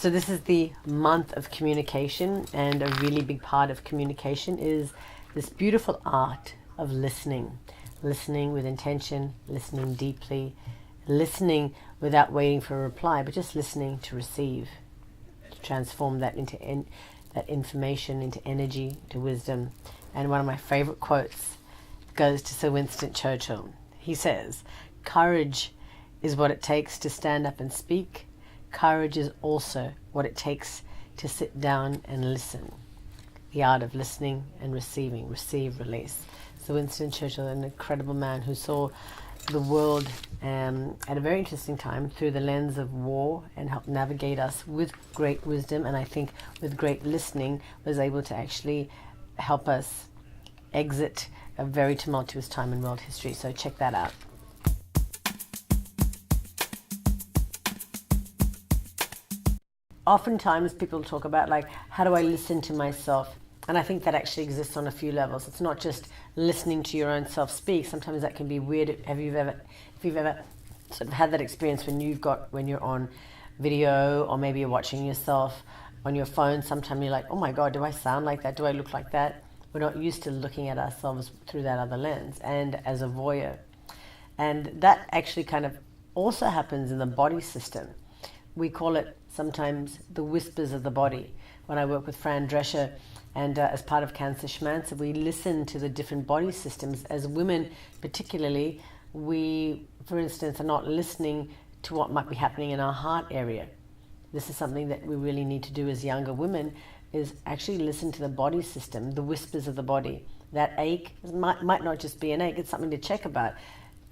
So this is the month of communication, and a really big part of communication is this beautiful art of listening. Listening with intention, listening deeply, listening without waiting for a reply, but just listening to receive, to transform that into that information into energy, to wisdom. And one of my favorite quotes goes to Sir Winston Churchill. He says, "Courage is what it takes to stand up and speak. Courage is also what it takes to sit down and listen." The art of listening and receiving. Receive, release. So Winston Churchill, an incredible man who saw the world at a very interesting time through the lens of war, and helped navigate us with great wisdom, and I think with great listening was able to actually help us exit a very tumultuous time in world history. So check that out. Oftentimes people talk about, like, how do I listen to myself? And I think that actually exists on a few levels. It's not just listening to your own self speak. Sometimes that can be weird. If you've ever sort of had that experience when you're on video, or maybe you're watching yourself on your phone, sometimes you're like, oh my God, do I sound like that? Do I look like that? We're not used to looking at ourselves through that other lens and as a voyeur. And that actually kind of also happens in the body system. We call it sometimes the whispers of the body. When I work with Fran Drescher, and as part of Cancer Schmancer, we listen to the different body systems. As women particularly, we, for instance, are not listening to what might be happening in our heart area. This is something that we really need to do as younger women, is actually listen to the body system, the whispers of the body. That ache might not just be an ache, it's something to check about.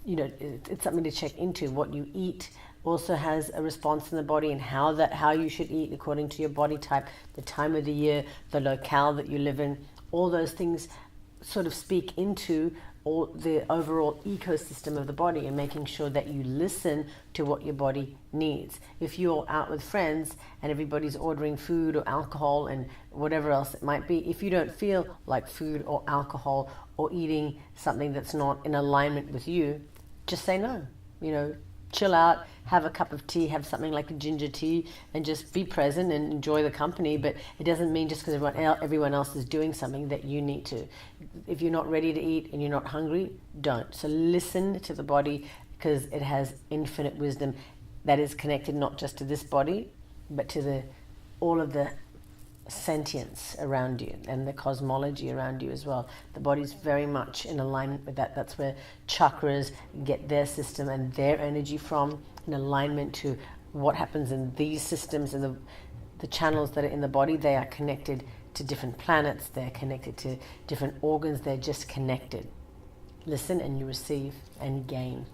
You know, it's something to check into. What you eat also has a response in the body, and how you should eat according to your body type, the time of the year, the locale that you live in. All those things sort of speak into all the overall ecosystem of the body, and making sure that you listen to what your body needs. If you're out with friends and everybody's ordering food or alcohol and whatever else it might be, if you don't feel like food or alcohol or eating something that's not in alignment with you, just say no. You know, chill out, have a cup of tea, have something like a ginger tea, and just be present and enjoy the company. But it doesn't mean just because everyone else is doing something that you need to. If you're not ready to eat and you're not hungry, don't. So listen to the body, because it has infinite wisdom that is connected not just to this body, but to all of the sentience around you and the cosmology around you as well. The body's very much in alignment with that. That's where chakras get their system and their energy from, in alignment to what happens in these systems, and the channels that are in the body. They are connected to different planets, they're connected to different organs, they're just connected. Listen and you receive and gain.